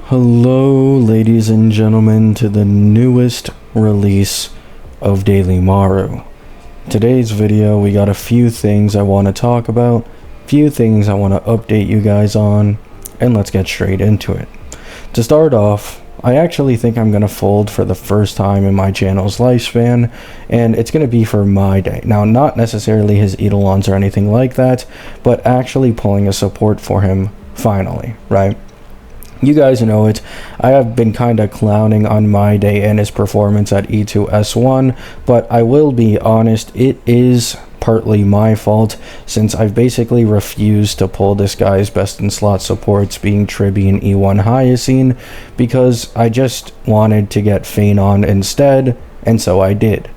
Hello, ladies and gentlemen, to the newest release of Dailymaru. Today's video, we got a few things I want to talk about, few things I want to update you guys on, and let's get straight into it. To start off, I actually think I'm going to fold for the first time in my channel's lifespan, and it's going to be for Mydei. Now, not necessarily his Eidolons or anything like that, but actually pulling a support for him finally, right? You guys know it. I have been kind of clowning on Mydei and his performance at E2S1, but I will be honest, it is partly my fault, since I've basically refused to pull this guy's best in slot supports, being Tribi and E1 Hyacine, because I just wanted to get Phanon instead, and so I did.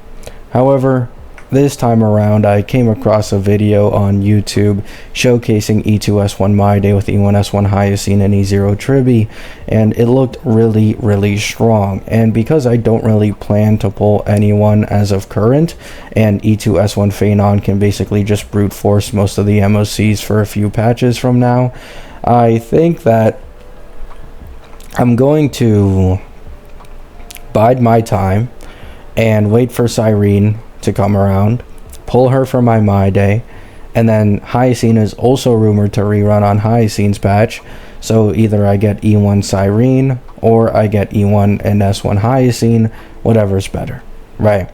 However, this time around, I came across a video on YouTube showcasing E2S1 Mydei with E1S1 Hyacine and E0 Tribi, and it looked really strong. And because I don't really plan to pull anyone as of current, and E2S1 Phanon can basically just brute force most of the MOCs for a few patches from now, I think that I'm going to bide my time and wait for Cyrene to come around, pull her for my Mydei, and then Hyacine is also rumored to rerun on Hyacine's patch, so either I get E1 Cyrene or I get E1 and S1 Hyacine, whatever's better, right?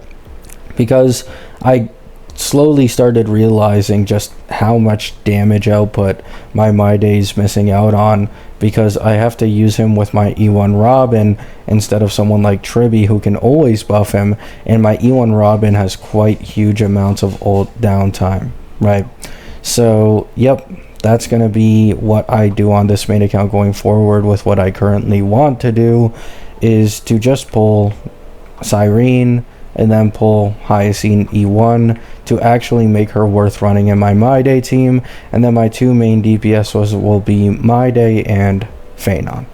Because I slowly started realizing just how much damage output my Mydei's missing out on, because I have to use him with my E1 Robin instead of someone like Tribi who can always buff him, and my E1 Robin has quite huge amounts of ult downtime, right? So yep, that's going to be what I do on this main account going forward. With what I currently want to do is to just pull Cyrene and then pull Hyacine E1 to actually make her worth running in my Mydei team, and then my two main DPS will be Mydei and Phanon.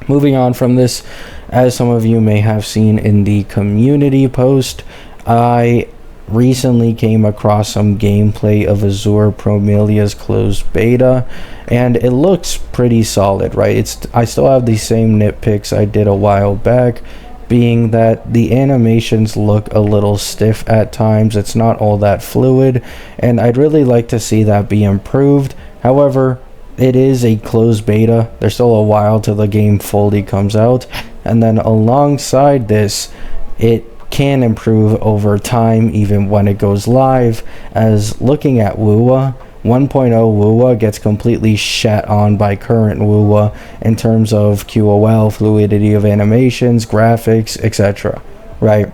Moving on from this, as some of you may have seen in the community post, I recently came across some gameplay of Azor Promelia's closed beta, and it looks pretty solid, right? I still have the same nitpicks I did a while back, being that the animations look a little stiff at times. It's not all that fluid, and I'd really like to see that be improved. However, it is a closed beta. There's still a while till the game fully comes out, and then alongside this, it can improve over time even when it goes live, as looking at WUA, 1.0 WUA gets completely shat on by current WUA in terms of QOL, fluidity of animations, graphics, etc. Right?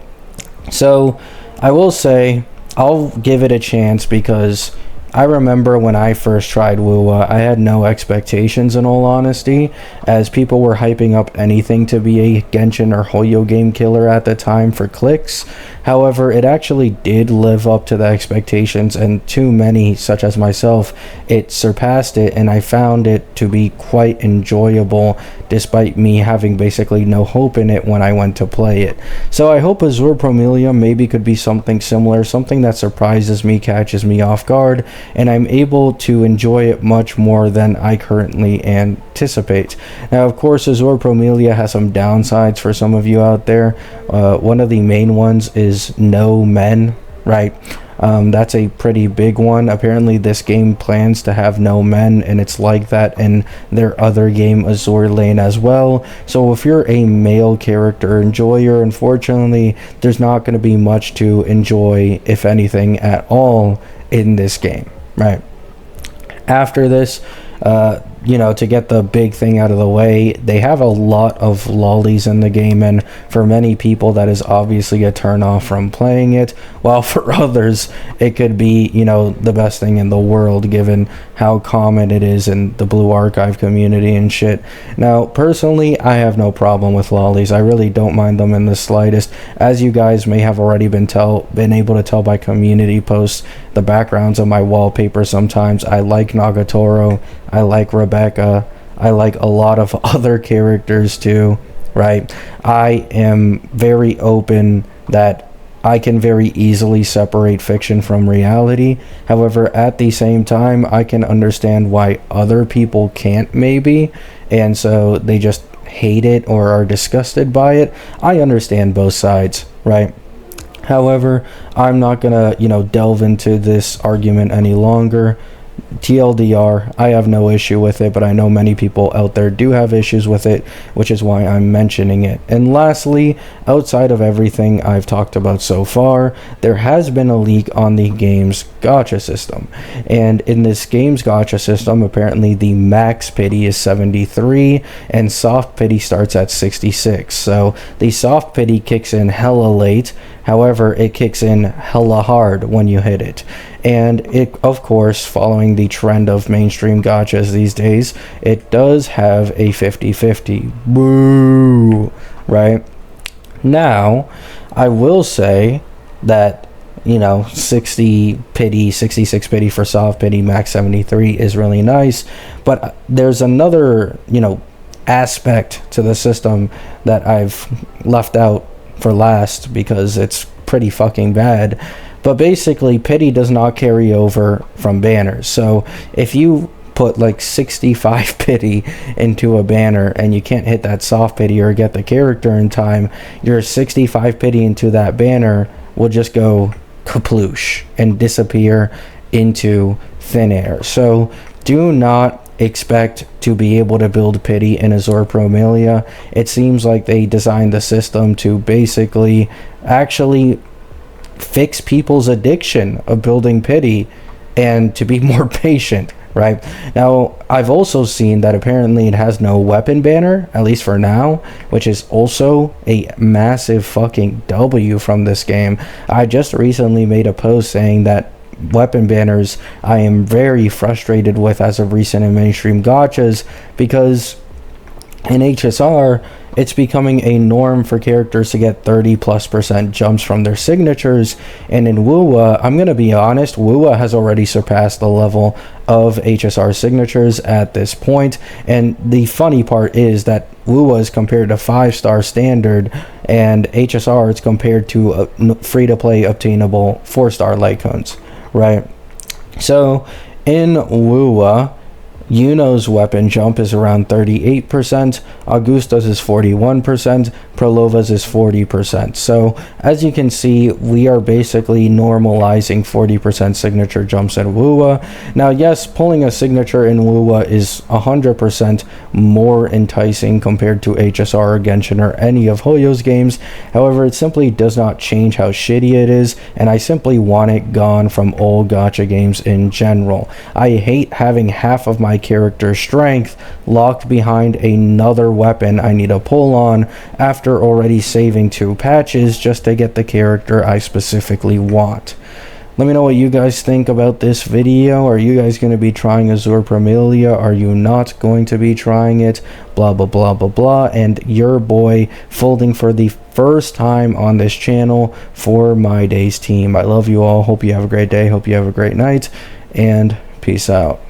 So I will say I'll give it a chance, because I remember when I first tried WUA, I had no expectations, in all honesty, as people were hyping up anything to be a Genshin or Hoyo game killer at the time for clicks. However, it actually did live up to the expectations, and to many, such as myself, it surpassed it, and I found it to be quite enjoyable, despite me having basically no hope in it when I went to play it. So I hope Azor Promelia maybe could be something similar, something that surprises me, catches me off guard, and I'm able to enjoy it much more than I currently anticipate. Now, of course, Azor Promelia has some downsides for some of you out there. One of the main ones is no men, right? That's a pretty big one. Apparently this game plans to have no men, and it's like that in their other game, Azur Lane, as well. So if you're a male character enjoyer, unfortunately there's not going to be much to enjoy, if anything at all, in this game, right? After this, to get the big thing out of the way, they have a lot of lollies in the game, and for many people that is obviously a turn off from playing it, while for others it could be, the best thing in the world, given how common it is in the Blue Archive community and shit. Now, personally, I have no problem with lollies. I really don't mind them in the slightest. As you guys may have already been able to tell by community posts, the backgrounds of my wallpaper sometimes, I like Nagatoro, I like Rebecca, I like a lot of other characters too, right? I am very open that I can very easily separate fiction from reality. However, at the same time, I can understand why other people can't, maybe, and so they just hate it or are disgusted by it. I understand both sides, right? However, I'm not gonna, delve into this argument any longer. TLDR, I have no issue with it, but I know many people out there do have issues with it, which is why I'm mentioning it. And lastly, outside of everything I've talked about so far, there has been a leak on the game's gacha system. And in this game's gacha system, apparently the max pity is 73 and soft pity starts at 66. So the soft pity kicks in hella late, however, it kicks in hella hard when you hit it. And it, of course, following the trend of mainstream gachas these days, it does have a 50-50. Boo! Right? Now, I will say that, 60 pity, 66 pity for soft pity, max 73 is really nice. But there's another, aspect to the system that I've left out for last because it's pretty fucking bad. But basically, pity does not carry over from banners. So if you put like 65 pity into a banner and you can't hit that soft pity or get the character in time, your 65 pity into that banner will just go kaploosh and disappear into thin air. So do not expect to be able to build pity in Azor Promelia. It seems like they designed the system to basically actually fix people's addiction of building pity and to be more patient, right? Now, I've also seen that apparently it has no weapon banner, at least for now, which is also a massive fucking W from this game. I just recently made a post saying that weapon banners I am very frustrated with as of recent in mainstream gachas, because in HSR it's becoming a norm for characters to get 30+% jumps from their signatures, and in WUA, I'm gonna be honest, WUA has already surpassed the level of HSR signatures at this point. And the funny part is that WUA is compared to 5-star standard, and HSR is compared to free-to-play obtainable 4-star Lycones, right? So in WUA, Yuno's weapon jump is around 38%, Augusta's is 41%, Prolova's is 40%. So as you can see, we are basically normalizing 40% signature jumps in WUA. Now yes, pulling a signature in WUA is 100% more enticing compared to HSR or Genshin or any of Hoyo's games. However, it simply does not change how shitty it is, and I simply want it gone from all gacha games in general. I hate having half of my character strength locked behind another weapon I need to pull on after already saving 2 patches just to get the character I specifically want. Let me know what you guys think about this video. Are you guys going to be trying Azor Promelia? Are you not going to be trying it? Blah blah blah blah blah. And your boy folding for the first time on this channel for Mydei's team. I love you all. Hope you have a great day. Hope you have a great night, and peace out.